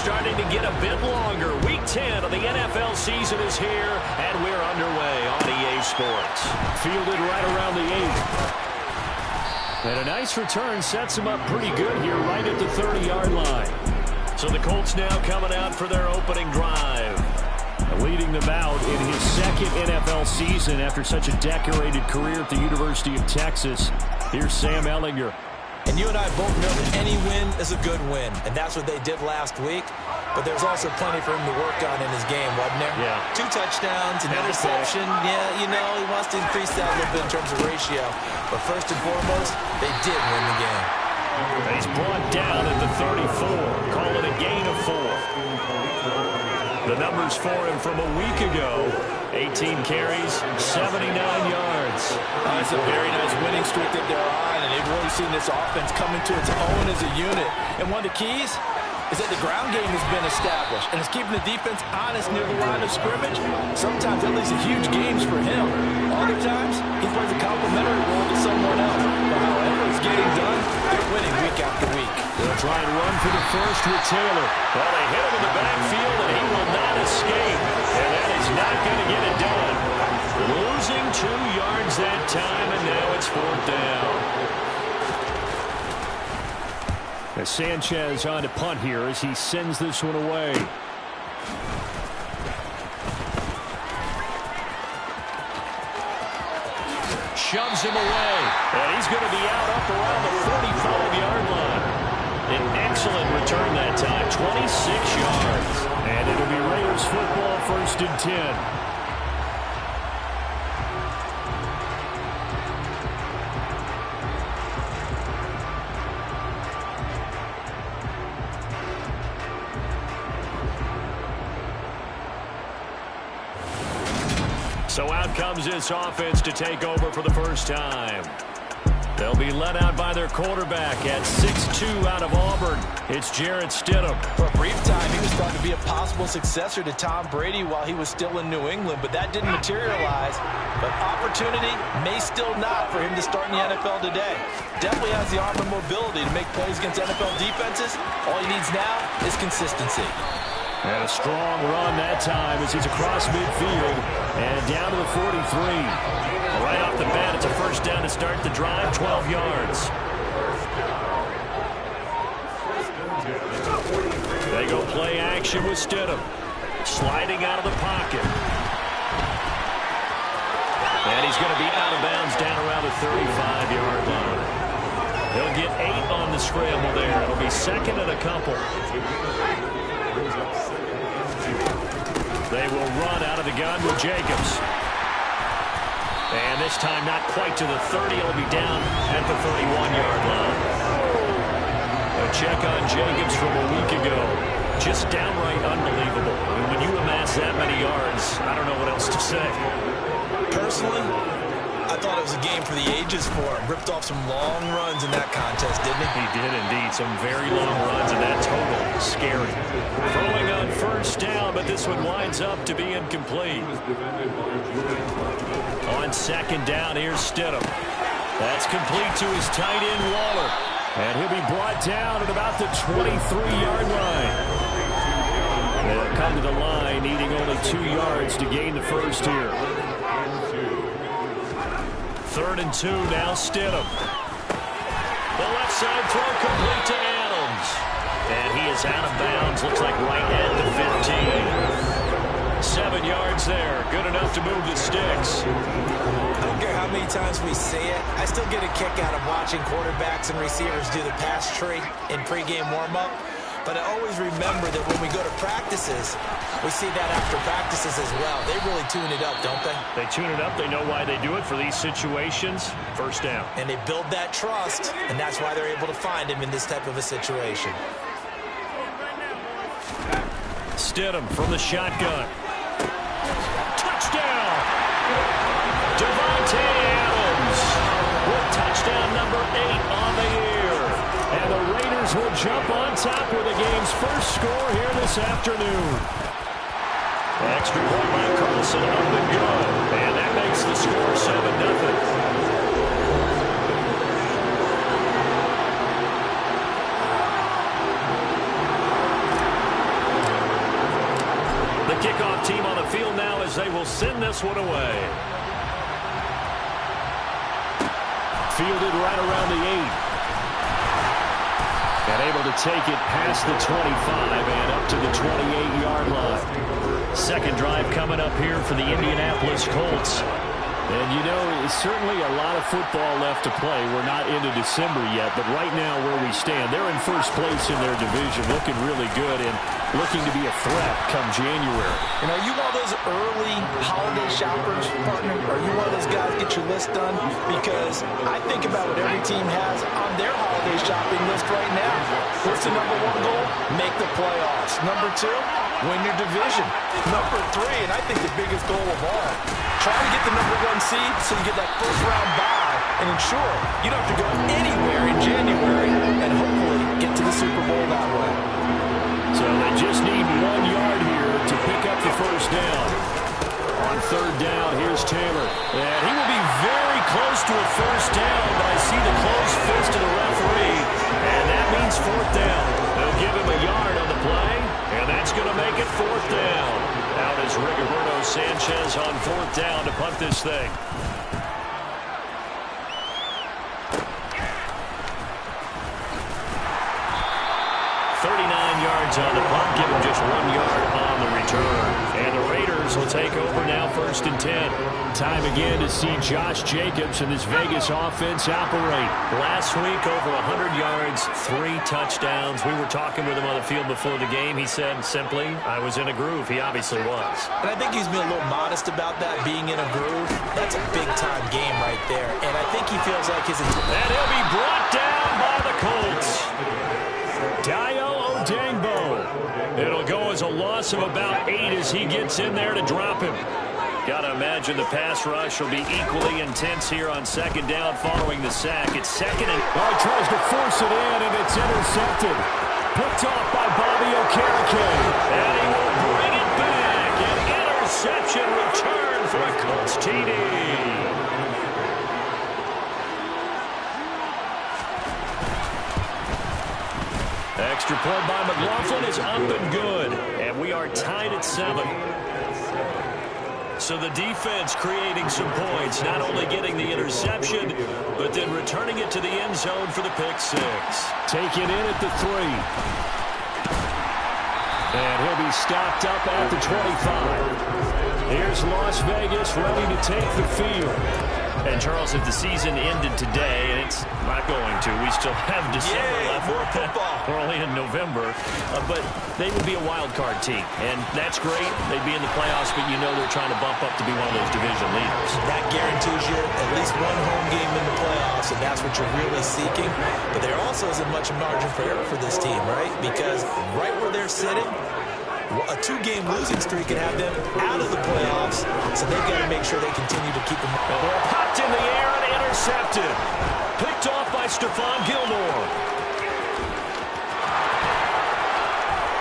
starting to get a bit longer. Week 10 of the NFL season is here, and we're underway on EA Sports. Fielded right around the 8. And a nice return sets him up pretty good here right at the 30-yard line. So the Colts now coming out for their opening drive. Leading them out in his second NFL season after such a decorated career at the University of Texas. Here's Sam Ehlinger. And you and I both know that any win is a good win, and that's what they did last week. But there's also plenty for him to work on in his game, wasn't there? Yeah. 2 touchdowns, an interception. Yeah, you know, he wants to increase that a little bit in terms of ratio. But first and foremost, they did win the game. He's brought down at the 34. Call it a gain of 4. The numbers for him from a week ago: 18 carries, 79 yards. It's a very nice winning streak that they're on, and they've really seen this offense come into its own as a unit. And one of the keys is that the ground game has been established, and it's keeping the defense honest near the line of scrimmage. Sometimes that leads to huge games for him. Other times, he plays a complimentary role to someone else. But however it's getting done, they're winning week after week. They'll try and run for the first with Taylor. Well, they hit him in the backfield, and he will not escape. And that is not going to get it done. Losing 2 yards that time, and now it's 4th down. As Sanchez on to punt here as he sends this one away. Shoves him away, and he's going to be out up around the 45-yard line. An excellent return that time, 26 yards. And it'll be Raiders football, 1st and 10. So out comes this offense to take over for the first time. They'll be led out by their quarterback at 6'2" out of Auburn. It's Jarrett Stidham. For a brief time, he was thought to be a possible successor to Tom Brady while he was still in New England, but that didn't materialize. But opportunity may still not for him to start in the NFL today. Definitely has the arm and mobility to make plays against NFL defenses. All he needs now is consistency. And a strong run that time as he's across midfield and down to the 43. Right off the bat, it's a first down to start the drive, 12 yards. They go play action with Stidham. Sliding out of the pocket. And he's going to be out of bounds down around the 35-yard line. He'll get 8 on the scramble there. It'll be 2nd and a couple. They will run out of the gun with Jacobs. And this time not quite to the 30. It'll be down at the 31-yard line. A check on Jacobs from a week ago. Just downright unbelievable. I mean, when you amass that many yards, I don't know what else to say. Personally, I thought it was a game for the ages for him. Ripped off some long runs in that contest, didn't he? He did indeed. Some very long runs, and that total scary. Throwing on first down, but this one winds up to be incomplete. On 2nd down, here's Stidham. That's complete to his tight end, Waller. And he'll be brought down at about the 23-yard line. They'll come to the line, needing only 2 yards to gain the first here. 3rd and 2, now Stidham. The left side throw complete to Adams. And he is out of bounds, looks like right at the 15. 7 yards there, good enough to move the sticks. I don't care how many times we see it, I still get a kick out of watching quarterbacks and receivers do the pass tree in pregame warm-up. But I always remember that when we go to practices, we see that after practices as well. They really tune it up, don't they? They tune it up. They know why they do it for these situations. First down. And they build that trust, and that's why they're able to find him in this type of a situation. Stidham from the shotgun. Touchdown! Devontae Adams with touchdown number 8 on the year. And the Raiders will jump on top with the game's first score here this afternoon. Extra point by Carlson, up and go. And that makes the score 7-0. as they will send this one away. Fielded right around the 8. And able to take it past the 25 and up to the 28-yard line. Second drive coming up here for the Indianapolis Colts. And, you know, it's certainly a lot of football left to play. We're not into December yet, but right now where we stand, they're in first place in their division, looking really good and looking to be a threat come January. And are you one of those early holiday shoppers, partner? Are you one of those guys get your list done? Because I think about what every team has on their holiday shopping list right now. What's the number one goal? Make the playoffs. Number two, win your division. Number three, and I think the biggest goal of all, try to get the number one seed so you get that first round bye and ensure you don't have to go anywhere in January and hopefully get to the Super Bowl that way. So they just need 1 yard here to pick up the first down. On third down, here's Taylor. And he will be very close to a first down, but I see the closed fist of the referee, and that means fourth down. They'll give him a yard on the play, and that's going to make it fourth down. Out is Rigoberto Sanchez on fourth down to punt this thing. 39 yards on the punt, give him just 1 yard on the return. And the Raiders will take over now, first and 10. Time again to see Josh Jacobs and this Vegas offense operate. Last week, over 100 yards, 3 touchdowns. We were talking with him on the field before the game. He said simply, I was in a groove. He obviously was. And I think he's been a little modest about that, being in a groove. That's a big-time game right there. And I think he feels like his... And he'll be brought down by the Colts. Dayo Odeyingbo. It'll go as a loss of about 8 as he gets in there to drop him. Got to imagine the pass rush will be equally intense here on second down following the sack. It's second and... Oh, he tries to force it in, and it's intercepted. Picked off by Bobby Okereke. And he will bring it back. An interception return for a Colts TD. Extra point by McLaughlin is up and good. And we are tied at 7. So the defense creating some points, not only getting the interception, but then returning it to the end zone for the pick 6. Taken in at the 3. And he'll be stopped up at the 25. Here's Las Vegas ready to take the field. And, Charles, if the season ended today, and it's not going to, we still have December left. More football. We're only in November. But they would be a wild card team. And that's great. They'd be in the playoffs, but you know they're trying to bump up to be one of those division leaders. That guarantees you at least one home game in the playoffs, and that's what you're really seeking. But there also isn't much margin for error for this team, right? Because right where they're sitting, a 2-game losing streak can have them out of the playoffs, so they've got to make sure they continue to keep them. They're popped in the air and intercepted. Picked off by Stephon Gilmore.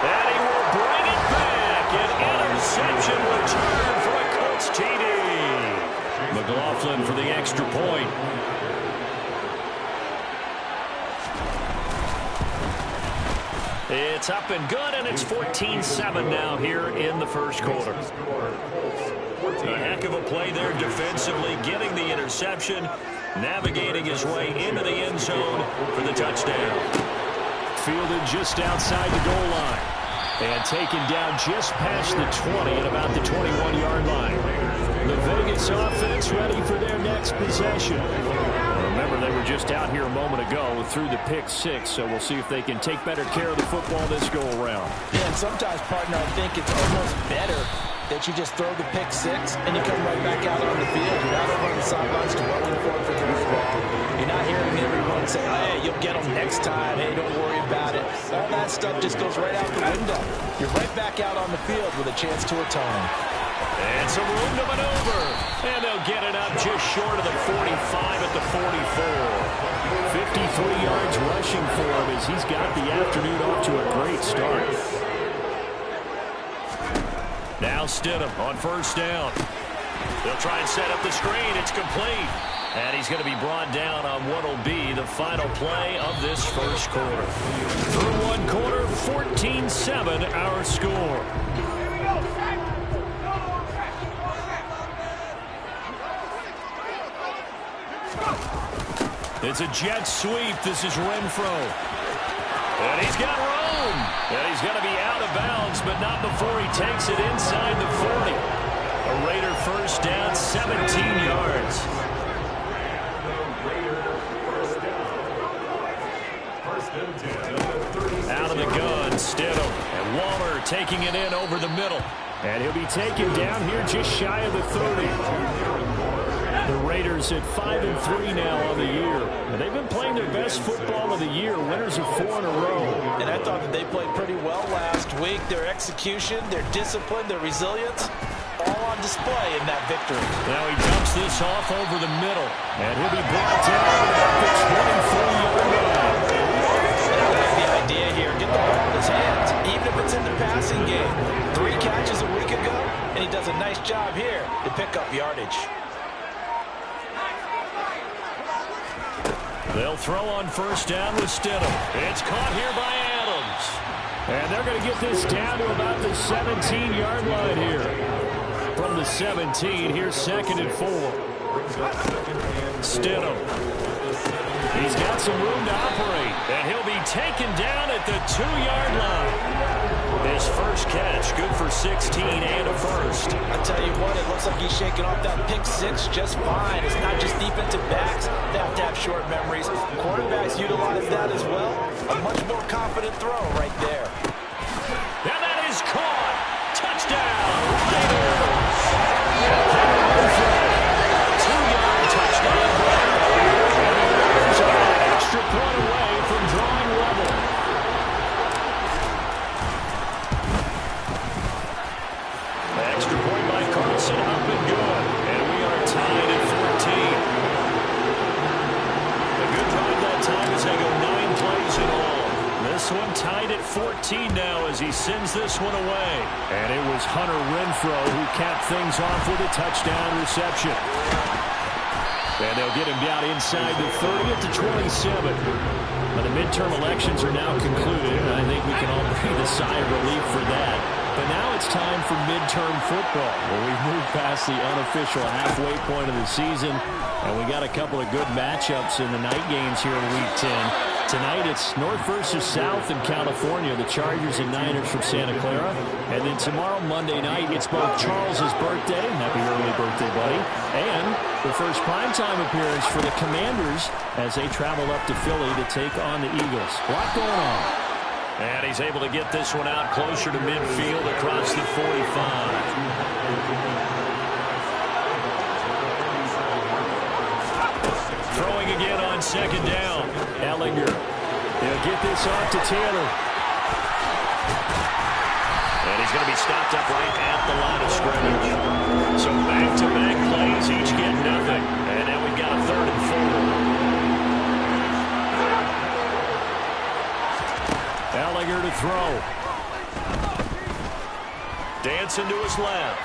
And he will bring it back. An interception return for a Colts TD. McLaughlin for the extra point. It's up and good, and it's 14-7 now here in the first quarter. A heck of a play there defensively, getting the interception, navigating his way into the end zone for the touchdown. Fielded just outside the goal line. And taken down just past the 20 at about the 21-yard line. The Vegas offense ready for their next possession. Remember, they were just out here a moment ago through the pick 6, so we'll see if they can take better care of the football this go-around. Yeah, and sometimes, partner, I think it's almost better that you just throw the pick 6 and you come right back out on the field. You're not over on the sidelines dwelling for it for the football. You're not hearing everyone say, hey, you'll get them next time. Hey, don't worry about it. All that stuff just goes right out the window. You're right back out on the field with a chance to atone. And some room to maneuver. And they'll get it up just short of the 45 at the 44. 53 yards rushing for him as he's got the afternoon off to a great start. Now Stidham on first down. They'll try and set up the screen. It's complete. And he's going to be brought down on what will be the final play of this first quarter. Through one quarter, 14-7 our score. It's a jet sweep. This is Renfro. And he's got room. And he's going to be out of bounds, but not before he takes it inside the 40. A Raider first down, 17 yards. Out of the gun, Stidham. And Waller taking it in over the middle. And he'll be taken down here just shy of the 30. The Raiders at 5-3 now on the year. And they've been playing their best football of the year. Winners of 4 in a row. And I thought that they played pretty well last week. Their execution, their discipline, their resilience, all on display in that victory. Now he dumps this off over the middle. And he'll be brought down at the 23-yard line. That's the idea here. Get the ball in his hands, even if it's in the passing game. 3 catches a week ago, and he does a nice job here to pick up yardage. They'll throw on first down with Stidham. It's caught here by Adams. And they're going to get this down to about the 17-yard line here. From the 17, here's 2nd and 4. Stidham. He's got some room to operate. And he'll be taken down at the 2-yard line. His first catch, good for 16 and a first. I tell you what, it looks like he's shaking off that pick 6 just fine. It's not just defensive backs that have to have short memories. Quarterbacks utilize that as well. A much more confident throw right there. And that is caught. Touchdown, Raiders. 2-yard touchdown. And the Raiders are an extra point away from drawing level. Extra point by Carlson, up and good. And we are tied at 14. A good drive that time as they go 9 plays in all. This one tied at 14 now as he sends this one away. And it was Hunter Renfro who capped things off with a touchdown reception. And they'll get him down inside the 30 at the 27. Now, the midterm elections are now concluded, and I think we can all breathe a sigh of relief for that. But now it's time for midterm football, where we've moved past the unofficial halfway point of the season, and we got a couple of good matchups in the night games here in Week 10. Tonight it's North versus South in California, the Chargers and Niners from Santa Clara. And then tomorrow, Monday night, it's both Charles's birthday, happy early birthday, buddy, and the first primetime appearance for the Commanders as they travel up to Philly to take on the Eagles. A lot going on. And he's able to get this one out closer to midfield across the 45. Throwing again on second down. Ellinger. He'll get this off to Taylor. And he's going to be stopped up right at the line of scrimmage. So back-to-back plays, each get nothing. And now we've got a 3rd and 4. Ellinger to throw. Dancing to his left.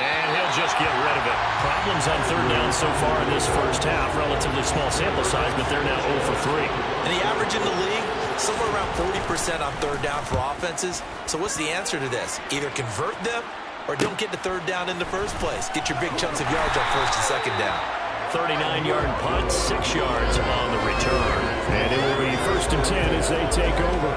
And he'll just get rid of it. Problems on 3rd down so far in this first half. Relatively small sample size, but they're now 0 for 3. And the average in the league, somewhere around 40% on 3rd down for offenses. So what's the answer to this? Either convert them or don't get to 3rd down in the first place. Get your big chunks of yards on 1st and 2nd down. 39-yard punt, 6 yards on the return. And it will be 1st and 10 as they take over.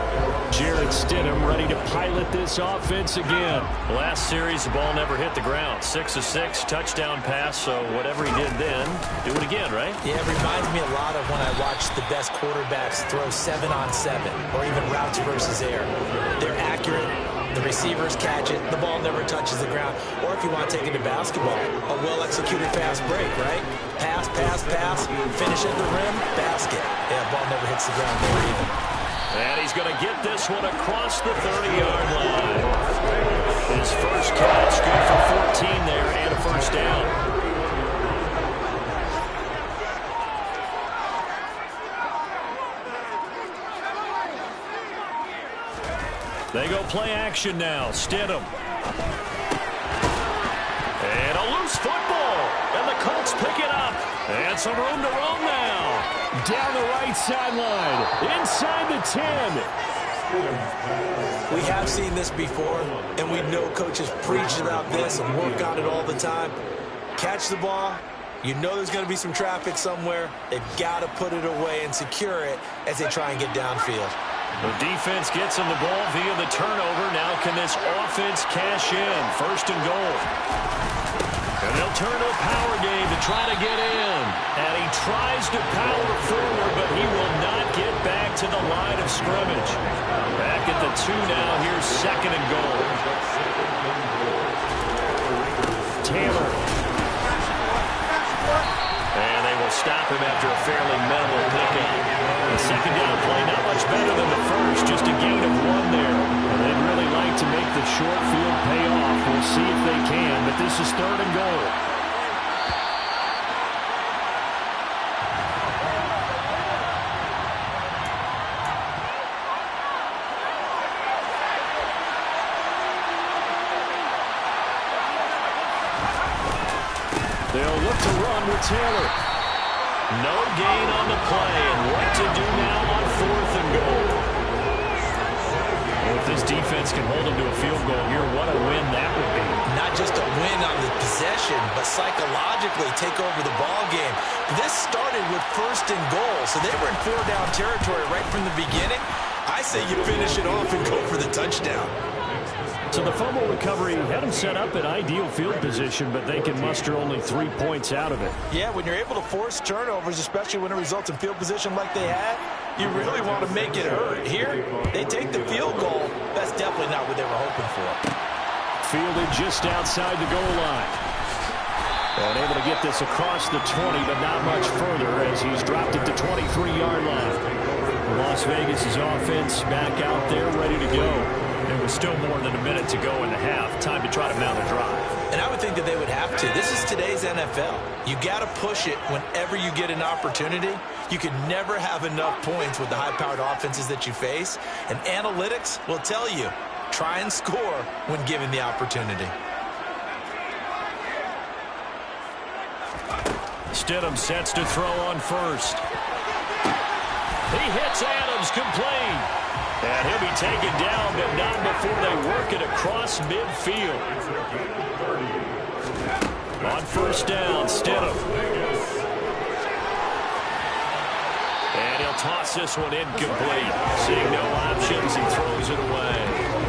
Jarrett Stidham ready to pilot this offense again. Last series, the ball never hit the ground. 6 of 6, touchdown pass, so whatever he did then, do it again, right? Yeah, it reminds me a lot of when I watched the best quarterbacks throw 7-on-7 or even routes versus air. They're accurate. The receivers catch it. The ball never touches the ground. Or if you want to take it to basketball, a well-executed fast break, right? Pass, pass, pass, finish at the rim, basket. Yeah, ball never hits the ground there either. And he's going to get this one across the 30-yard line. His first catch, good for 14 there and a 1st down. They go play action now. Stidham. And a loose football. And the Colts pick it up. And some room to roam now. Down the right sideline. Inside the 10. We have seen this before, and we know coaches preach about this and work on it all the time. Catch the ball, You know there's going to be some traffic somewhere. They've got to put it away and secure it as they try and get downfield. The defense gets him the ball via the turnover. Now can this offense cash in? First and goal. And they'll turn to a power game to try to get in. And he tries to power forward, but he will not get back to the line of scrimmage. Back at the 2 now. Here's second and goal. Taylor. And they will stop him after a fairly minimal pickup. The second down play not much better than the first, just a gain of 1 there. And they'd really like to make the short field pay off. We'll see if they can, but this is third and goal. They'll look to run with Taylor. No gain on the play, and what to do now on fourth and goal. Well, if this defense can hold them to a field goal here, what a win that would be. Not just a win on the possession, but psychologically take over the ball game. This started with first and goal, so they were in 4-down territory right from the beginning. I say you finish it off and go for the touchdown. So the fumble recovery had them set up in ideal field position, but they can muster only 3 points out of it. Yeah, when you're able to force turnovers, especially when it results in field position like they had, you really want to make it hurt. Here, they take the field goal. That's definitely not what they were hoping for. Fielded just outside the goal line. And able to get this across the 20, but not much further as he's dropped it to 23-yard line. Las Vegas' offense back out there ready to go. There was still more than a minute to go in the half. Time to try to mount a drive. And I would think that they would have to. This is today's NFL. You got to push it whenever you get an opportunity. You can never have enough points with the high-powered offenses that you face. And analytics will tell you, try and score when given the opportunity. Stidham sets to throw on first. He hits Adams, complete. And he'll be taken down, but not before they work it across midfield. On first down, Stidham. And he'll toss this one incomplete. Seeing no options, he throws it away.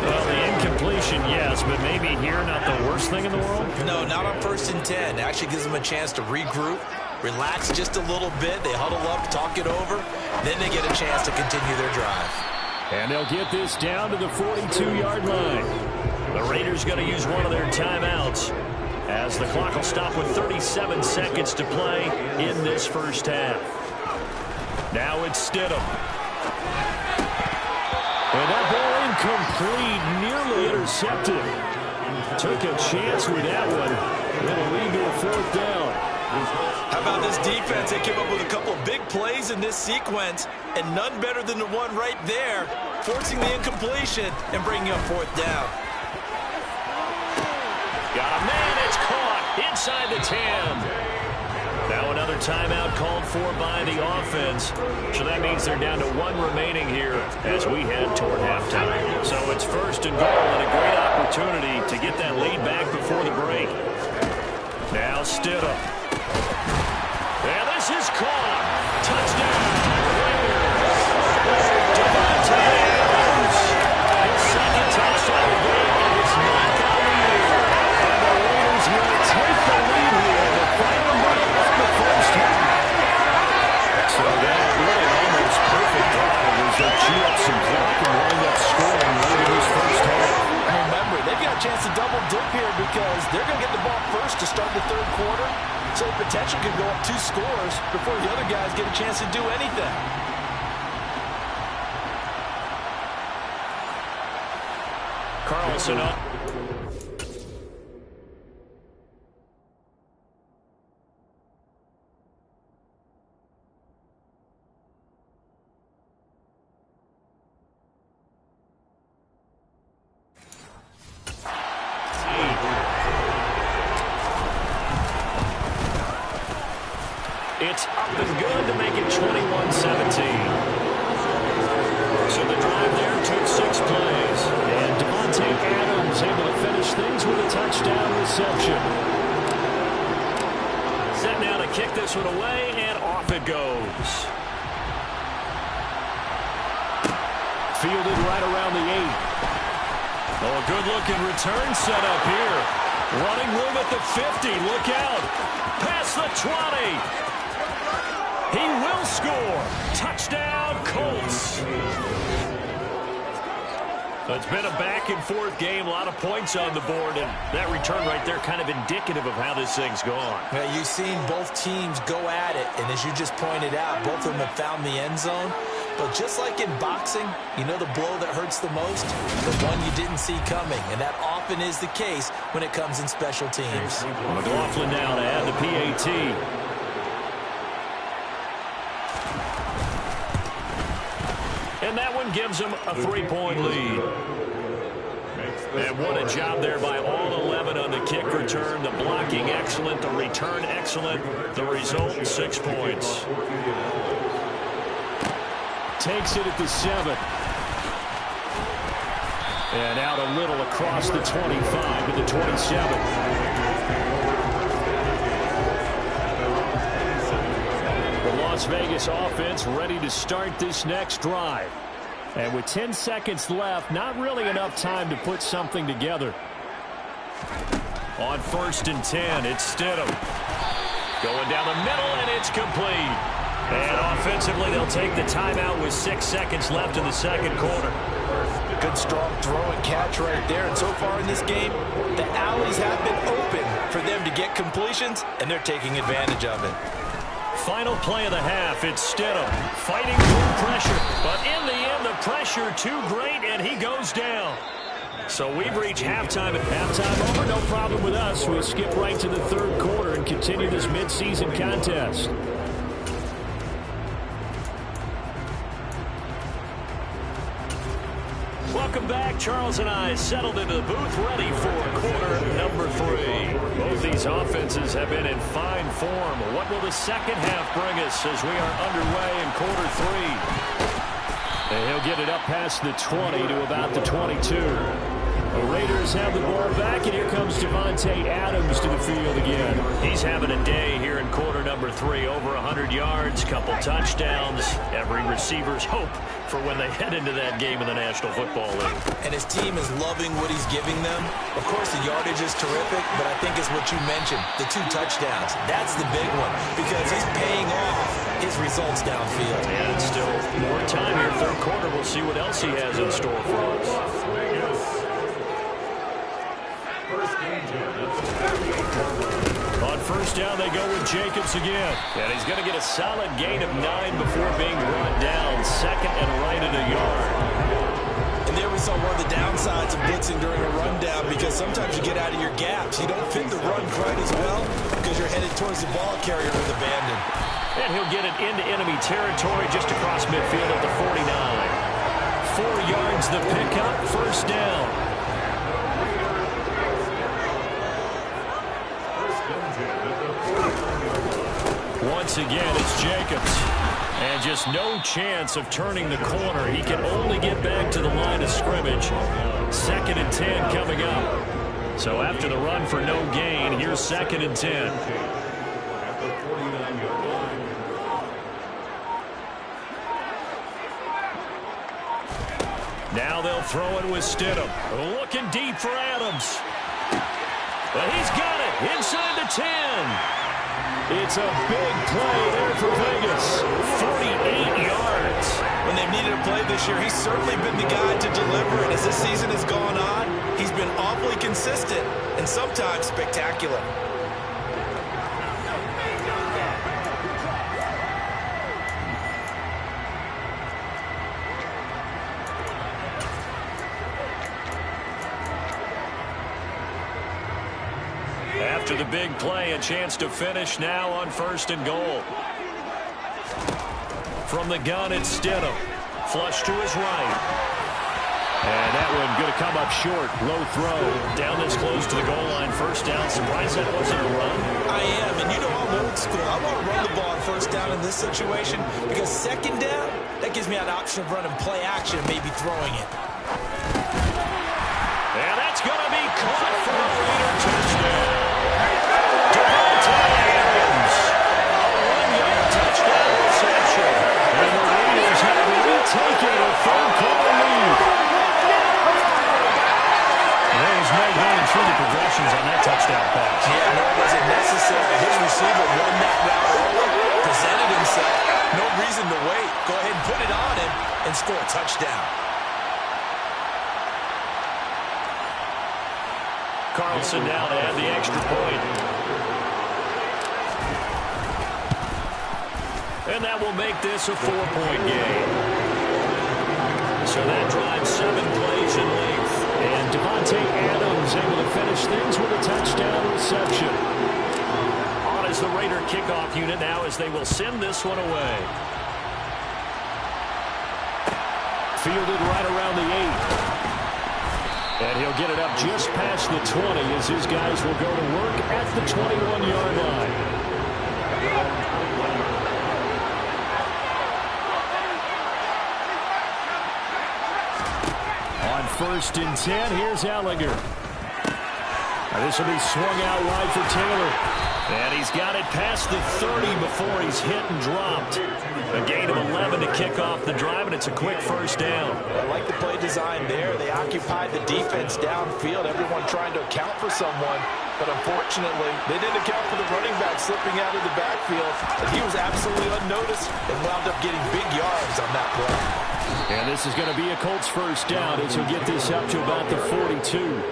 Well, the incompletion, yes, but maybe here not the worst thing in the world? No, not on 1st and 10. It actually gives them a chance to regroup, relax just a little bit. They huddle up, talk it over. Then they get a chance to continue their drive. And they'll get this down to the 42-yard line. The Raiders going to use one of their timeouts as the clock will stop with 37 seconds to play in this first half. Now it's Stidham. And that ball incomplete, nearly intercepted. Took a chance with that one. It'll lead to a 4th down. How about this defense? They came up with a couple of big plays in this sequence, and none better than the one right there, forcing the incompletion and bringing up 4th down. Got a man, it's caught inside the 10. Now another timeout called for by the offense. So that means they're down to 1 remaining here as we head toward halftime. So it's first and goal and a great opportunity to get that lead back before the break. Now Stidham. And this is caught. Touchdown. Devontae Adams. His second touchdown of the game, and it's not going to be. And the Raiders will take the lead here. The final minute of the first half. So that really almost perfect drive as they chew up some clock and wind up scoring late in this first half. Remember, they've got a chance to double dip here because they're going to get the ball first to start the 3rd quarter. So the potential could go up 2 scores before the other guys get a chance to do anything. Carlson up. It's up and good to make it 21-17. So the drive there took 6 plays. And Devontae Adams able to finish things with a touchdown reception. Set now to kick this one away, and off it goes. Fielded right around the 8. Oh, a good-looking return set up here. Running room at the 50. Look out. Past the 20. He will score. Touchdown, Colts. It's been a back-and-forth game, a lot of points on the board, and that return right there kind of indicative of how this thing's gone. Yeah, you've seen both teams go at it, and as you just pointed out, both of them have found the end zone. But just like in boxing, you know the blow that hurts the most? The one you didn't see coming, and that often is the case when it comes in special teams. McLaughlin now to add the PAT. And that one gives them a 3-point lead. And what a job there by all 11 on the kick return. The blocking excellent, the return excellent. The result, 6 points. Takes it at the 7. And out a little across the 25 to the 27. Las Vegas offense ready to start this next drive. And with 10 seconds left, not really enough time to put something together. On 1st and 10, it's Stidham. Going down the middle, and it's complete. And offensively, they'll take the timeout with 6 seconds left in the second quarter. Good strong throw and catch right there. And so far in this game, the alleys have been open for them to get completions, and they're taking advantage of it. Final play of the half, it's Stidham fighting through pressure. But in the end, the pressure too great, and he goes down. So we've reached halftime. Halftime over, no problem with us. We'll skip right to the third quarter and continue this midseason contest. Welcome back. Charles and I settled into the booth ready for quarter number 3. Both these offenses have been in fine form. What will the second half bring us as we are underway in quarter 3? And he'll get it up past the 20 to about the 22. The Raiders have the ball back, and here comes Devontae Adams to the field again. He's having a day here in quarter number 3. Over 100 yards, couple touchdowns. Every receiver's hope for when they head into that game in the National Football League. And his team is loving what he's giving them. Of course, the yardage is terrific, but I think it's what you mentioned, the 2 touchdowns. That's the big one because he's paying off his results downfield. And still more time here, third quarter. We'll see what else he has in store for us. On first down, they go with Jacobs again. And he's going to get a solid gain of 9 before being brought down. Second and right at a yard. And there we saw one of the downsides of blitzing during a rundown because sometimes you get out of your gaps. You don't fit the run quite as well because you're headed towards the ball carrier with abandon. And he'll get it into enemy territory just across midfield at the 49. 4 yards the pickup, first down. Once again, it's Jacobs. And just no chance of turning the corner. He can only get back to the line of scrimmage. 2nd and 10 coming up. So after the run for no gain, here's 2nd and 10. Now they'll throw it with Stidham. Looking deep for Adams. But he's got it inside the 10. It's a big play there for Vegas. 48 yards. When they've needed a play this year, he's certainly been the guy to deliver. And as this season has gone on, he's been awfully consistent and sometimes spectacular. After the big play, a chance to finish now on 1st and goal. From the gun, it's Stidham. Flush to his right. And that one going to come up short. Low throw. Down this close to the goal line. First down. Surprised that wasn't a run. I am. And you know I'm old school. I want to run the ball on first down in this situation because second down, that gives me an option of running play action and maybe throwing it. And that's going to be caught for a Raider touchdown. Devontae Adams. and score a touchdown. Carlson now to add the extra point. And that will make this a 4-point game. So that drives 7 plays in length. And Devontae Adams able to finish things with a touchdown reception. On is the Raider kickoff unit now as they will send this one away. Fielded right around the 8. And he'll get it up just past the 20 as his guys will go to work at the 21-yard line. On 1st and 10, here's Ellinger. This will be swung out wide for Taylor. And he's got it past the 30 before he's hit and dropped. A gain of 11 to kick off the drive, and it's a quick first down. I like the play design there. They occupied the defense downfield, everyone trying to account for someone. But unfortunately, they didn't account for the running back slipping out of the backfield. And he was absolutely unnoticed and wound up getting big yards on that play. And this is going to be a Colts first down as he'll get this up to about the 42.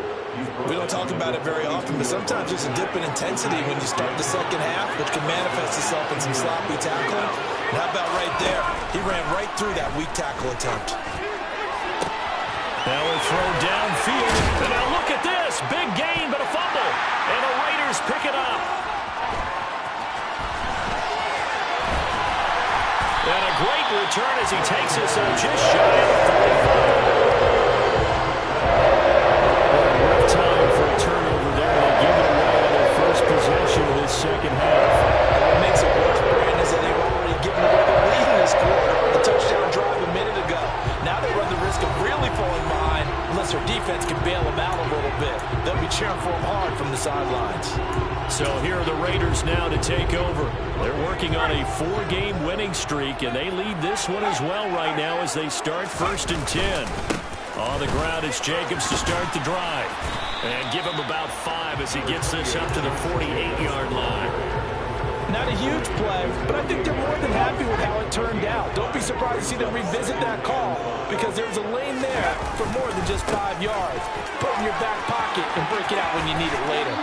We don't talk about it very often, but sometimes there's a dip in intensity when you start the second half, which can manifest itself in some sloppy tackling. And how about right there? He ran right through that weak tackle attempt. Now we'll throw downfield. And now look at this. Big gain, but a fumble. And the Raiders pick it up. And a great return as he takes us up just shy of the 45. Time for a turnover there. They give it away on their first possession of this second half. What makes it worse, Brandon, is that they've already given away the lead in this quarter. The touchdown drive a minute ago. Now they run the risk of really falling behind unless their defense can bail them out a little bit. They'll be cheering for them hard from the sidelines. So here are the Raiders now to take over. They're working on a 4-game winning streak, and they lead this one as well right now as they start 1st and 10. On the ground, it's Jacobs to start the drive. And give him about 5 as he gets this up to the 48-yard line. Not a huge play, but I think they're more than happy with how it turned out. Don't be surprised to see them revisit that call because there's a lane there for more than just 5 yards. Put it in your back pocket and break it out when you need it later.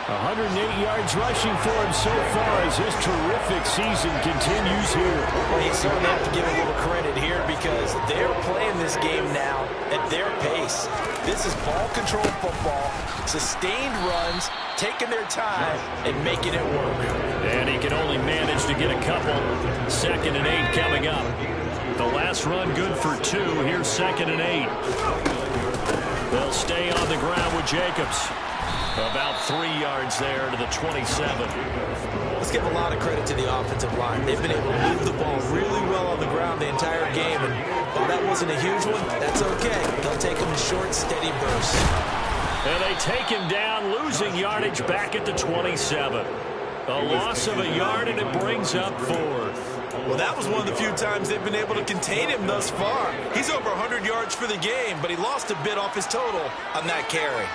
108 yards rushing for him so far as his terrific season continues here. Well, you certainly have to give a little credit here because they're playing this game now at their pace. This is ball control football, sustained runs, taking their time, and making it work. And he can only manage to get a couple. 2nd and 8 coming up. The last run good for 2. Here's 2nd and 8. They'll stay on the ground with Jacobs. About 3 yards there to the 27. Let's give a lot of credit to the offensive line. They've been able to move the ball really well on the ground the entire game. And while that wasn't a huge one, that's okay. They'll take them in short, steady bursts. And they take him down, losing yardage back at the 27. A loss of a yard, and it brings up 4th. Well, that was one of the few times they've been able to contain him thus far. He's over 100 yards for the game, but he lost a bit off his total on that carry.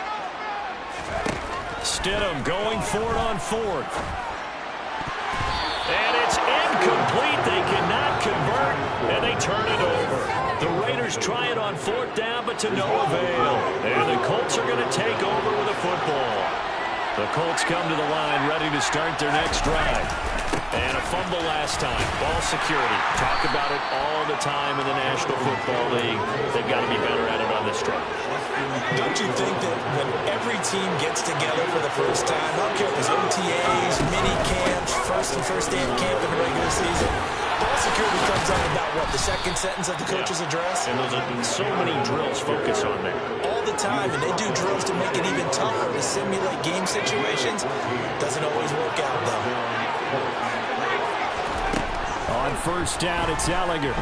Stidham going for it on 4th. And it's incomplete. They cannot convert, and they turn it over. The Raiders try it on 4th down, but to no avail. And the Colts are going to take over with a football. The Colts come to the line ready to start their next drive. And a fumble last time. Ball security. Talk about it all the time in the National Football League. They've got to be better at it on this drive. Don't you think that when every team gets together for the first time, I don't care if it's OTAs, mini camps, first day of camp in the regular season, ball security comes on about what, the second sentence of the coach's address? And those are so many drills focus on that. All the time, and they do drills to make it even tougher to simulate game situations. Doesn't always work out, though. On 1st down, it's Ellinger.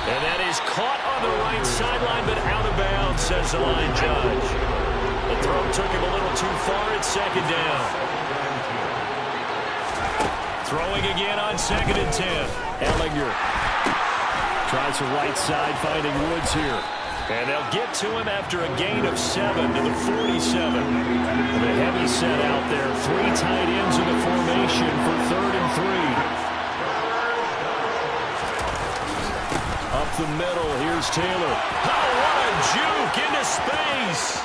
And that is caught on the right sideline, but out of bounds, says the line judge. The throw took him a little too far. It's 2nd down. Throwing again on 2nd and 10. Ellinger tries the right side, finding Woods here. And they'll get to him after a gain of 7 to the 47. The heavy set out there. 3 tight ends in the formation for 3rd and 3. the middle. Here's Taylor. Oh, what a juke into space.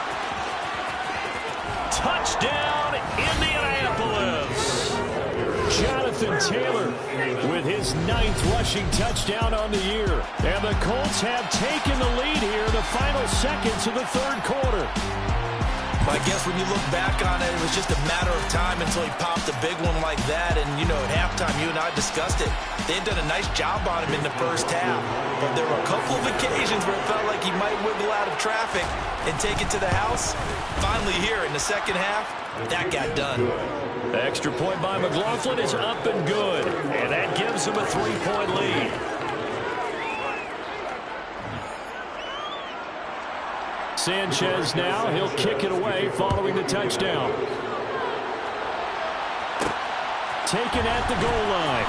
Touchdown, Indianapolis. Jonathan Taylor with his 9th rushing touchdown on the year. And the Colts have taken the lead here in the final seconds of the third quarter. I guess when you look back on it, it was just a matter of time until he popped a big one like that. And, you know, at halftime, you and I discussed it. They had done a nice job on him in the first half. But there were a couple of occasions where it felt like he might wiggle out of traffic and take it to the house. Finally here in the second half, that got done. The extra point by McLaughlin is up and good. And that gives him a 3-point lead. Sanchez now, he'll kick it away following the touchdown. Taken at the goal line.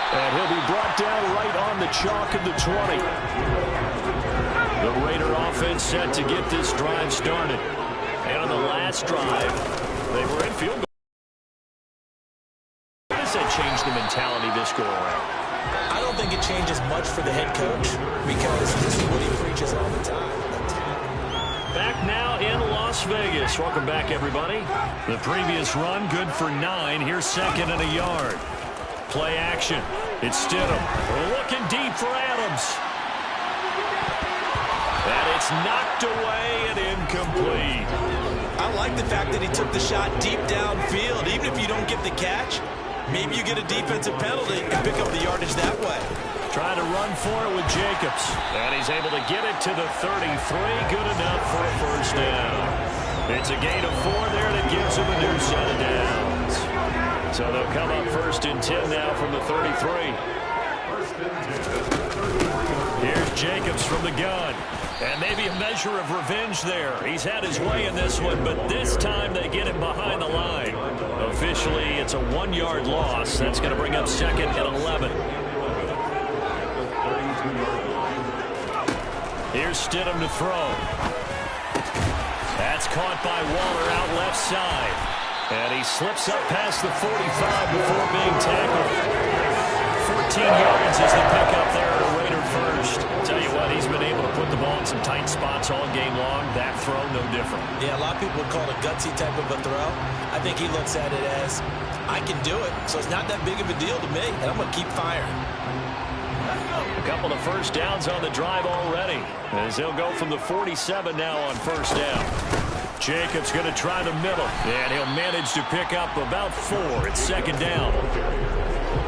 And he'll be brought down right on the chalk of the 20. The Raider offense set to get this drive started. And on the last drive, they were in field goal. How does that change the mentality this go around? I don't think it changes much for the head coach because this is what he preaches all the time. Back now in Las Vegas. Welcome back, everybody. The previous run, good for 9. Here's 2nd and a yard. Play action. It's Stidham. Looking deep for Adams. And it's knocked away and incomplete. I like the fact that he took the shot deep downfield. Even if you don't get the catch, maybe you get a defensive penalty and pick up the yardage that way. Trying to run for it with Jacobs. And he's able to get it to the 33. Good enough for a first down. It's a gain of 4 there that gives him a new set of downs. So they'll come up 1st and 10 now from the 33. Here's Jacobs from the gun. And maybe a measure of revenge there. He's had his way in this one, but this time they get him behind the line. Officially, it's a 1-yard loss. That's going to bring up 2nd and 11. Here's Stidham to throw. That's caught by Waller out left side. And he slips up past the 45 before being tackled. 14 yards is the pickup there at a Raider first. Tell you what, he's been able to put the ball in some tight spots all game long. That throw, no different. Yeah, a lot of people would call it a gutsy type of a throw. I think he looks at it as, I can do it, so it's not that big of a deal to me, and I'm going to keep firing. A couple of first downs on the drive already, as he'll go from the 47 now on first down. Jacobs going to try the middle, and he'll manage to pick up about 4. It's 2nd down.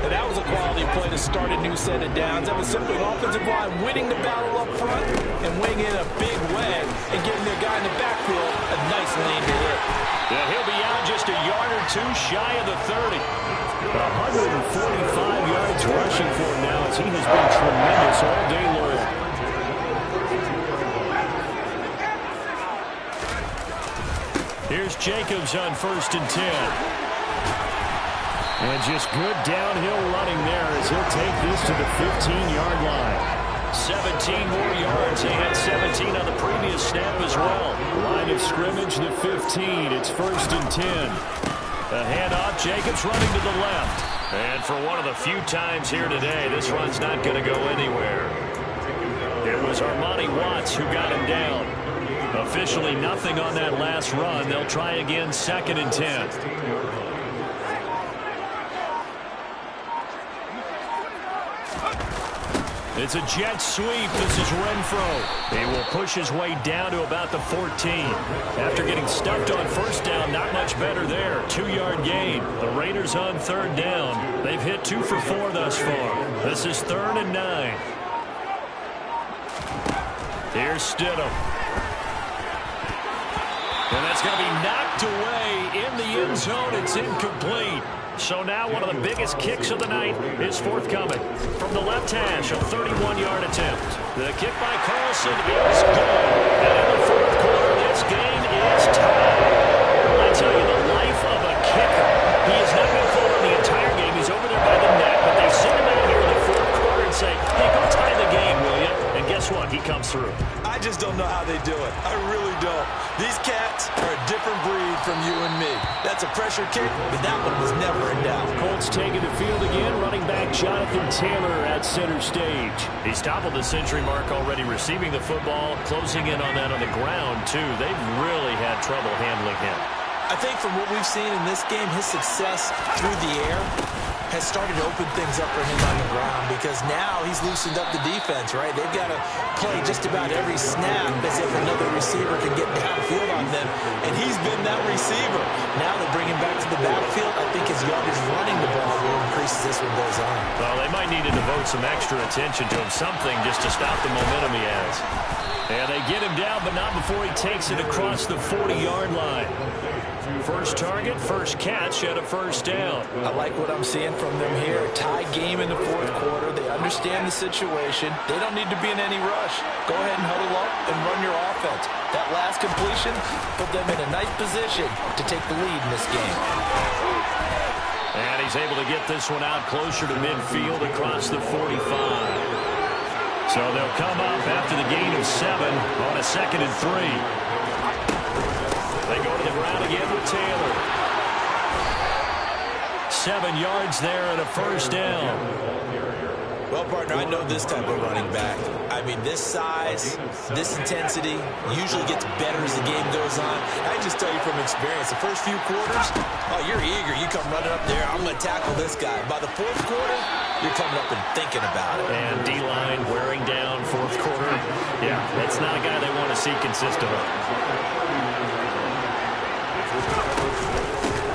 And that was a quality play to start a new set of downs. That was simply an offensive line winning the battle up front and winning in a big way and giving their guy in the backfield a nice lane to hit. And he'll be out just a yard or 2 shy of the 30. 145 yards rushing for him now as he has been tremendous all day long. Here's Jacobs on 1st and 10. And just good downhill running there as he'll take this to the 15-yard line. 17 more yards. He had 17 on the previous snap as well. Line of scrimmage, the 15. It's 1st and 10. A handoff, Jacobs running to the left. And for one of the few times here today, this run's not going to go anywhere. It was Armani Watts who got him down. Officially nothing on that last run. They'll try again 2nd and 10. It's a jet sweep. This is Renfro. He will push his way down to about the 14. After getting stuffed on first down, not much better there. 2-yard gain. The Raiders on 3rd down. They've hit 2 for 4 thus far. This is 3rd and 9. Here's Stidham. And that's going to be knocked away in the end zone. It's incomplete. So now one of the biggest kicks of the night is forthcoming. From the left hash, a 31-yard attempt. The kick by Carlson is good. And in the 4th quarter, this game is tied. I tell you, the life of a kicker. He has not been called on the entire game. He's over there by the net. But they send him out here in the 4th quarter and say, hey, go tie the game, will you? And guess what? He comes through. I just don't know how they do it. I really don't. These cats are a different breed from you and me. That's It's a pressure kick, but that one was never in doubt. Colts taking the field again. Running back Jonathan Taylor at center stage. He's toppled the century mark already receiving the football, closing in on that on the ground, too. They've really had trouble handling him. I think from what we've seen in this game, his success through the air has started to open things up for him on the ground because now he's loosened up the defense, right? They've got to play just about every snap as if another receiver can get downfield on them, and he's been that receiver. Now they bring him back to the backfield. I think his yardage running the ball will increase as this one goes on. Well, they might need to devote some extra attention to him, something just to stop the momentum he has. And they get him down, but not before he takes it across the 40-yard line. First target, first catch, and a first down. I like what I'm seeing from them here. Tie game in the fourth quarter. They understand the situation. They don't need to be in any rush. Go ahead and huddle up and run your offense. That last completion put them in a nice position to take the lead in this game. And he's able to get this one out closer to midfield across the 45. So they'll come up after the gain of 7 on a 2nd and 3. They go to the ground again with Taylor. 7 yards there and a first down. Well, partner, I know this type of running back. I mean, this size, this intensity usually gets better as the game goes on. I just tell you from experience, the first few quarters, oh, you're eager. You come running up there, I'm going to tackle this guy. By the fourth quarter, you're coming up and thinking about it. And D-line wearing down fourth quarter. Yeah, that's not a guy they want to see consistently.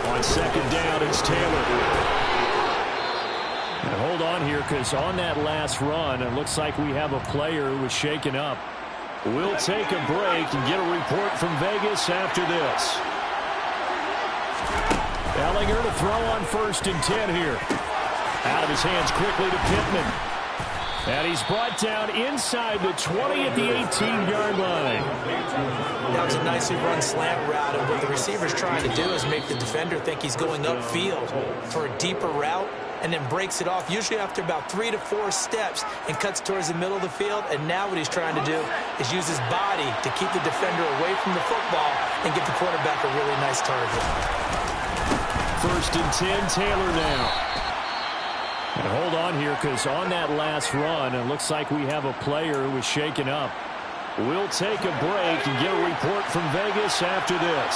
On second down, it's Taylor. And hold on here, because on that last run, it looks like we have a player who was shaken up. We'll take a break and get a report from Vegas after this. Ellinger to throw on 1st and 10 here. Out of his hands quickly to Pittman. And he's brought down inside the 20 at the 18-yard line. That was a nicely run slant route, and what the receiver's trying to do is make the defender think he's going upfield for a deeper route, and then breaks it off, usually after about 3 to 4 steps, and cuts towards the middle of the field. And now what he's trying to do is use his body to keep the defender away from the football and get the quarterback a really nice target. 1st and 10, Taylor now. And hold on here, because on that last run, it looks like we have a player who was shaken up. We'll take a break and get a report from Vegas after this.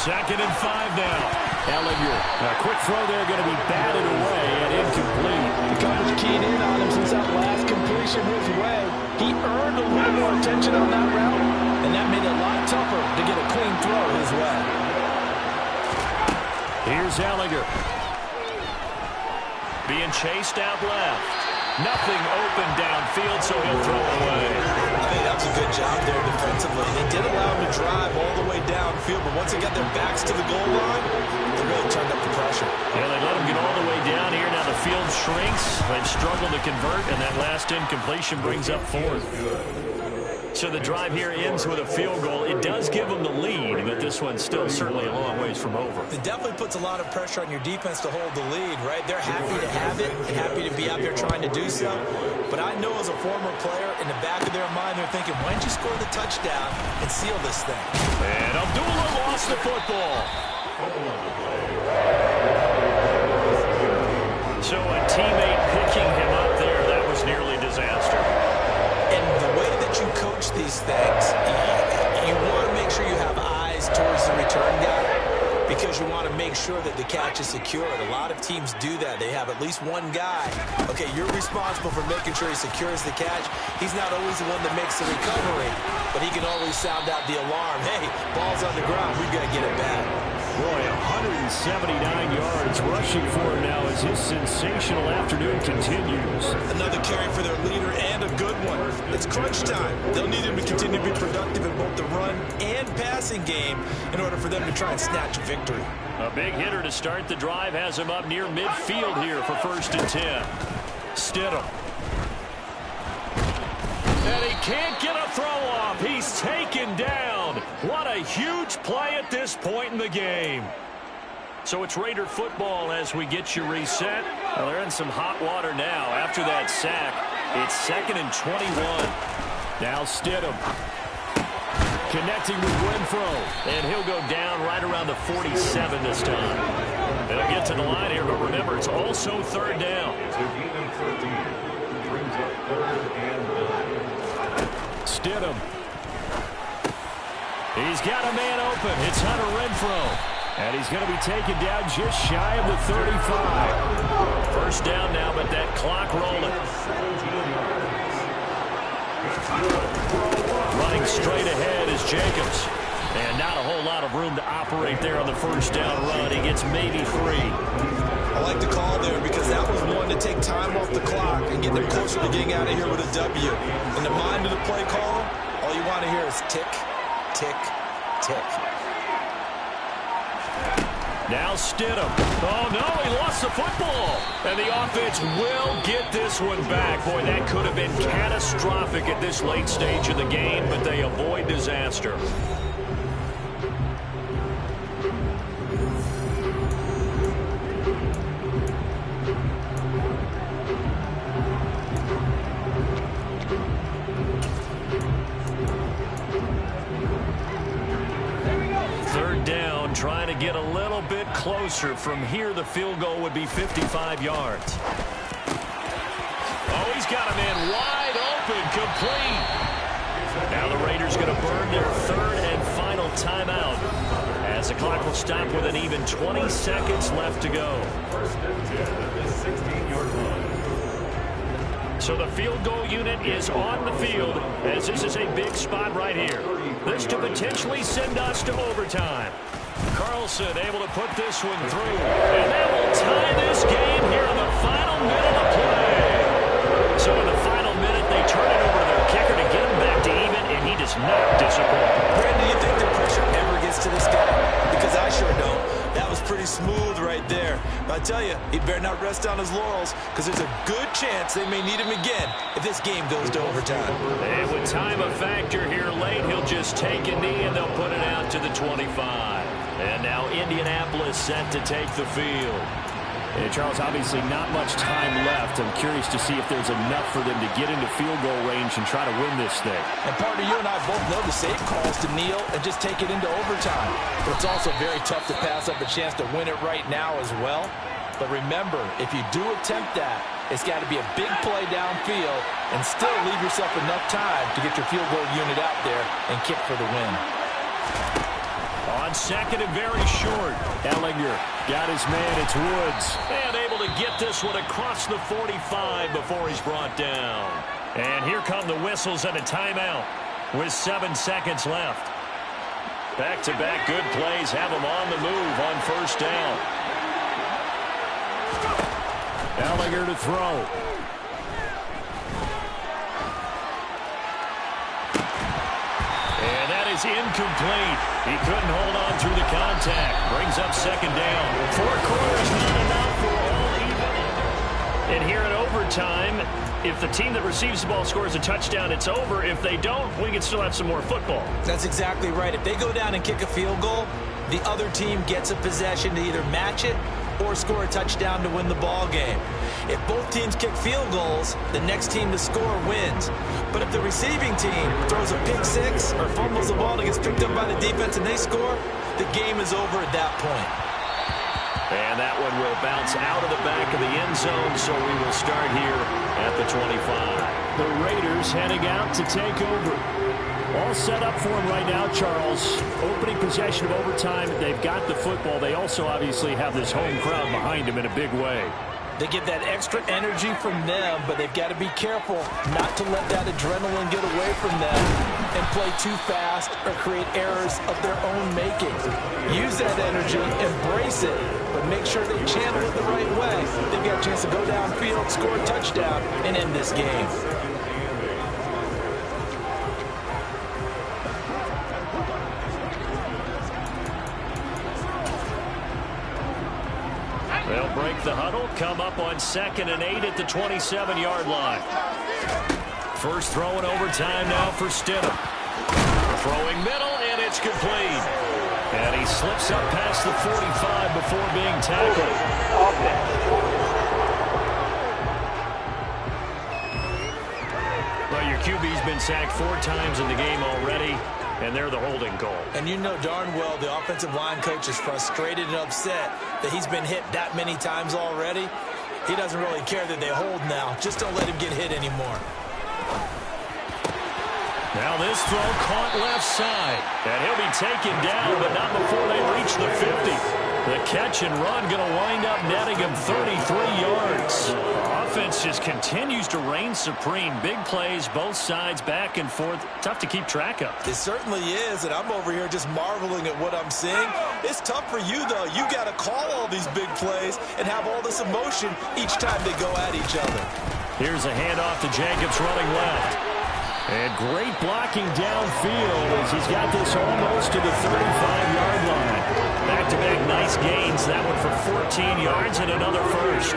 2nd and 5 now. Ellinger. A quick throw there, going to be batted away and incomplete. The coverage keyed in on him since that last completion his way. He earned a little more attention on that route, and that made it a lot tougher to get a clean throw his way. Here's Ellinger. Being chased out left. Nothing open downfield, so he'll throw it away. I think that was a good job there defensively. They did allow him to drive all the way downfield, but once they got their backs to the goal line, they really turned up the pressure. Yeah, they let him get all the way down here. Now the field shrinks. They've struggled to convert, and that last incompletion brings up 4th. So the drive here ends with a field goal. It does give them the lead, but this one's still certainly a long ways from over. It definitely puts a lot of pressure on your defense to hold the lead, right? They're happy to have it and happy to be out there trying to do so. But I know as a former player, in the back of their mind, they're thinking, why don't you score the touchdown and seal this thing? And Abdullah lost the football. So a teammate picking him up there, that was nearly disaster. And the way that you coach these things, you want to make sure you have eyes towards the return guy because you want to make sure that the catch is secured. A lot of teams do that. They have at least one guy. Okay, you're responsible for making sure he secures the catch. He's not always the one that makes the recovery, but he can always sound out the alarm. Hey, ball's on the ground. We've got to get it back. Boy, 179 yards rushing for him now as his sensational afternoon continues. Another carry for their leader and a good one. It's crunch time. They'll need him to continue to be productive in both the run and passing game in order for them to try and snatch a victory. A big hitter to start the drive has him up near midfield here for 1st and 10. Stidham. And he can't get a throw off. He's taken down. What a huge play at this point in the game. So it's Raider football as we get you reset. Well, they're in some hot water now. After that sack, it's 2nd and 21. Now Stidham. Connecting with Renfro. And he'll go down right around the 47 this time. They'll get to the line here, but remember, it's also third down. Brings up 3rd and 9. Stidham. He's got a man open. It's Hunter Renfro. And he's going to be taken down just shy of the 35. First down now, but that clock rolling. Running straight ahead is Jacobs. And not a whole lot of room to operate there on the first down run. He gets maybe 3. I like the call there because that was one to take time off the clock and get them closer to getting out of here with a W. In the mind of the play caller, all you want to hear is tick, tick, tick. Now Stidham. Oh, no, he lost the football. And the offense will get this one back. Boy, that could have been catastrophic at this late stage of the game, but they avoid disaster. Trying to get a little bit closer. From here, the field goal would be 55 yards. Oh, he's got a man wide open, complete. Now the Raiders going to burn their 3rd and final timeout as the clock will stop with an even 20 seconds left to go. 1st and 10 at the 16-yard line. So the field goal unit is on the field as this is a big spot right here. This to potentially send us to overtime. Carlson able to put this one through. And that will tie this game here in the final minute of play. So in the final minute, they turn it over to their kicker to get him back to even, and he does not disappoint. Brandon, do you think the pressure ever gets to this guy? Because I sure don't. That was pretty smooth right there. But I tell you, he better not rest on his laurels because there's a good chance they may need him again if this game goes to overtime. And with time a factor here late, he'll just take a knee and they'll put it out to the 25. And now Indianapolis set to take the field. And Charles, obviously not much time left. I'm curious to see if there's enough for them to get into field goal range and try to win this thing. And partner, you and I both know the safe calls to kneel and just take it into overtime. But it's also very tough to pass up a chance to win it right now as well. But remember, if you do attempt that, it's got to be a big play downfield and still leave yourself enough time to get your field goal unit out there and kick for the win. On second and very short. Ellinger got his man. It's Woods. And able to get this one across the 45 before he's brought down. And here come the whistles and a timeout with 7 seconds left. Back-to-back good plays have them on the move on first down. Ellinger to throw. Incomplete. He couldn't hold on through the contact. Brings up second down. 4 quarters not enough for all even. And here in overtime, if the team that receives the ball scores a touchdown, it's over. If they don't, we can still have some more football. That's exactly right. If they go down and kick a field goal, the other team gets a possession to either match it or score a touchdown to win the ball game. If both teams kick field goals, the next team to score wins. But if the receiving team throws a pick six or fumbles the ball and gets picked up by the defense and they score, the game is over at that point. And that one will bounce out of the back of the end zone, so we will start here at the 25. The Raiders heading out to take over. All set up for him right now, Charles. Opening possession of overtime. They've got the football. They also obviously have this home crowd behind them in a big way. They get that extra energy from them, but they've got to be careful not to let that adrenaline get away from them and play too fast or create errors of their own making. Use that energy, embrace it, but make sure they channel it the right way. They've got a chance to go downfield, score a touchdown, and end this game. They'll break the huddle, come up on 2nd and 8 at the 27-yard line. First throw in overtime now for Stidham. Throwing middle, and it's complete. And he slips up past the 45 before being tackled. Well, your QB's been sacked 4 times in the game already. and they're the holding call. And you know darn well the offensive line coach is frustrated and upset that he's been hit that many times already. He doesn't really care that they hold now. Just don't let him get hit anymore. Now this throw caught left side. And he'll be taken down, but not before they reach the 50. The catch and run going to wind up netting him 33 yards. Offense just continues to reign supreme. Big plays, both sides, back and forth. Tough to keep track of. It certainly is, and I'm over here just marveling at what I'm seeing. It's tough for you, though. You got to call all these big plays and have all this emotion each time they go at each other. Here's a handoff to Jacobs running left. And great blocking downfield as he's got this almost to the 35-yard line. Back-to-back nice gains. That one for 14 yards and another first.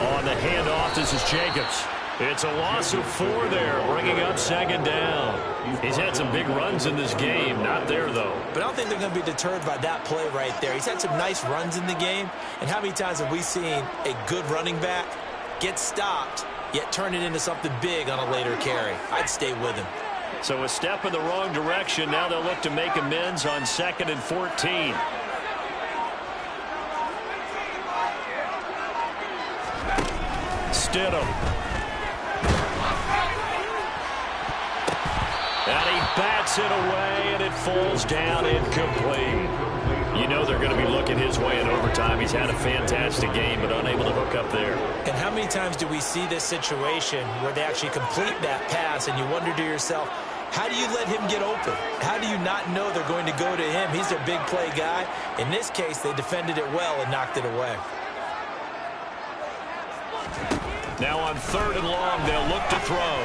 On the handoff, this is Jacobs. It's a loss of 4 there, bringing up second down. He's had some big runs in this game. Not there, though. But I don't think they're going to be deterred by that play right there. He's had some nice runs in the game. And how many times have we seen a good running back get stopped, yet turn it into something big on a later carry? I'd stay with him. So a step in the wrong direction. Now they'll look to make amends on 2nd and 14. Stidham. And he bats it away, and it falls down incomplete. You know they're going to be looking his way in overtime. He's had a fantastic game, but unable to hook up there. And how many times do we see this situation where they actually complete that pass, and you wonder to yourself, how do you let him get open? How do you not know they're going to go to him? He's their big play guy. In this case, they defended it well and knocked it away. Now on 3rd and long, they'll look to throw.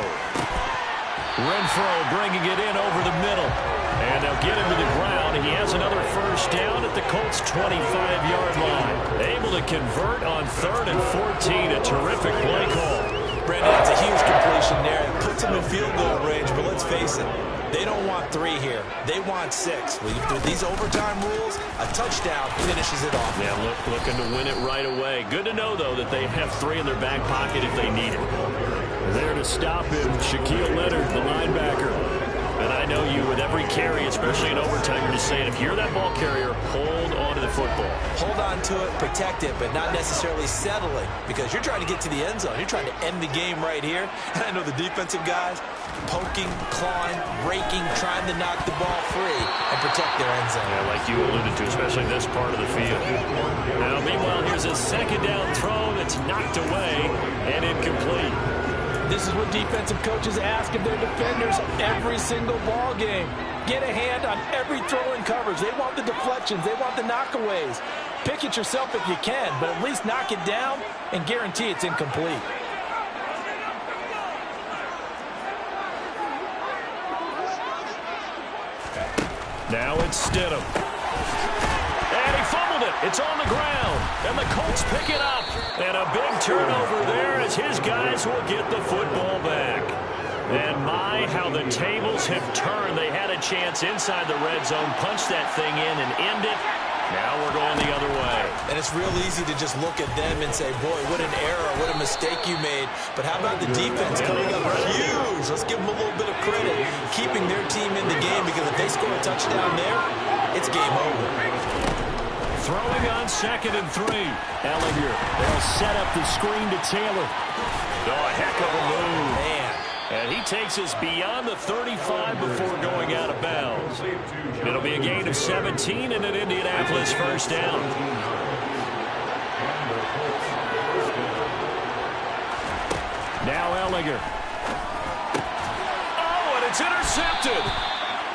Renfro bringing it in over the middle. And they'll get him to the ground. He has another first down at the Colts' 25-yard line. Able to convert on 3rd and 14. A terrific play call. Brandon, that's a huge completion there. It puts them in field goal range, but let's face it, they don't want 3 here. They want 6. With these overtime rules, a touchdown finishes it off. Yeah, looking to win it right away. Good to know, though, that they have 3 in their back pocket if they need it. There to stop him, Shaquille Leonard, the linebacker. And I know you, with every carry, especially in overtime, you're just saying, if you're that ball carrier, hold on to the football. Hold on to it, protect it, but not necessarily settling, because you're trying to get to the end zone. You're trying to end the game right here. And I know the defensive guys poking, clawing, raking, trying to knock the ball free and protect their end zone. Yeah, like you alluded to, especially this part of the field. Now, meanwhile, here's a 2nd down throw that's knocked away and incomplete. This is what defensive coaches ask of their defenders every single ball game. Get a hand on every throw in coverage. They want the deflections. They want the knockaways. Pick it yourself if you can, but at least knock it down and guarantee it's incomplete. Now it's Stidham. And he fumbled it. It's on the ground. And the Colts pick it up. And a big turnover there as his guys will get the football back. And my, how the tables have turned. They had a chance inside the red zone, punch that thing in and end it. Now we're going the other way. And it's real easy to just look at them and say, boy, what an error, what a mistake you made. But how about the defense coming up huge? Let's give them a little bit of credit, keeping their team in the game, because if they score a touchdown there, it's game over. Throwing on 2nd and 3. Ellinger, they'll set up the screen to Taylor. Oh, a heck of a move. Man. And he takes us beyond the 35 before going out of bounds. It'll be a gain of 17 and an Indianapolis first down. Now Ellinger. Oh, and it's intercepted.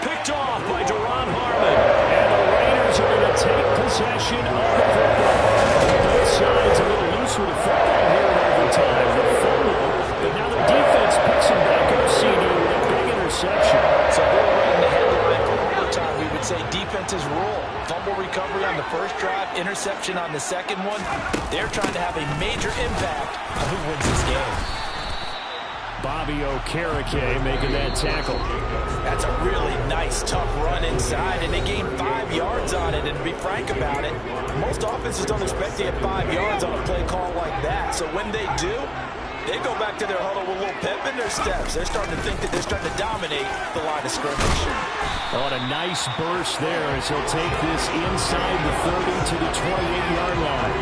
Picked off by Duron Harmon. And the Raiders are going to take possession of the football. Both sides a little loose with the football here in overtime. The fumble, but now the defense picks him back up, CD, with a big interception. So we're right in the headline for overtime. We would say defenses rule. Fumble recovery on the first drive, interception on the second one. They're trying to have a major impact on who wins this game. Bobby Okereke making that tackle. That's a really nice, tough run inside, and they gained 5 yards on it. And to be frank about it, most offenses don't expect to get 5 yards on a play call like that. So when they do, They go back to their huddle with a little pep in their steps. They're starting to think that they're starting to dominate the line of scrimmage. On a nice burst there as he'll take this inside the 30 to the 28-yard line.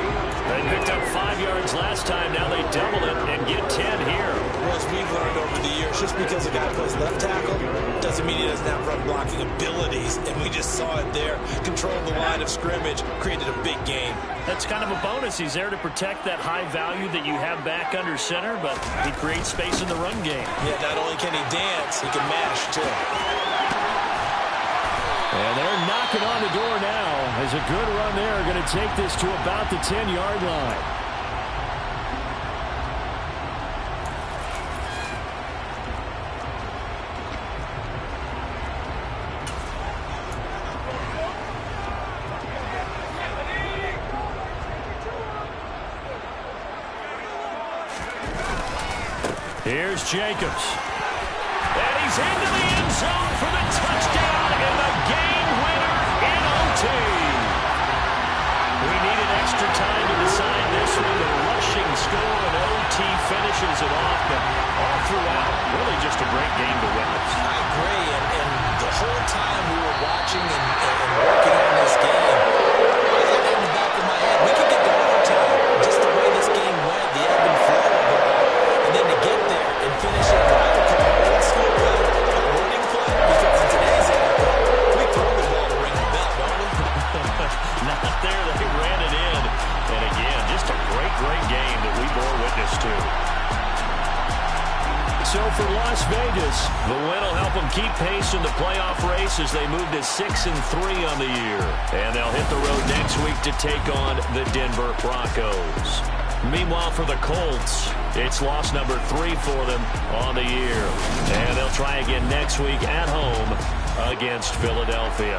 They picked up 5 yards last time. Now they double it and get 10 here. Well, as we've learned over the years, just because a guy plays left tackle doesn't mean he doesn't have run blocking abilities. And we just saw it there. Controlled the line of scrimmage, created a big game. That's kind of a bonus. He's there to protect that high value that you have back under center, but he creates space in the run game. Yeah, not only can he dance, he can mash, too. And they're knocking on the door now as a good run there. Going to take this to about the 10-yard line. Here's Jacobs. And he's into the end zone for the touchdown and the game winner in OT. We needed extra time to decide this one. The rushing score and OT finishes it off, but all throughout, really just a great game to witness. I agree, and the whole time we were watching and working on this game, I had in the back of my head, we could get to overtime. Just the way this game went, the ebb and flow of it all. And then to get there and finish it, I would call it old school play, a running play, because in today's NFL, we throw the ball to ring the bell, don't we? Not there, they ran it in. And again, just a great, great game that we bore witness to. So for Las Vegas, the win will help them keep pace in the playoff race as they move to 6-3 on the year. And they'll hit the road next week to take on the Denver Broncos. Meanwhile, for the Colts, it's loss number 3 for them on the year. And they'll try again next week at home against Philadelphia.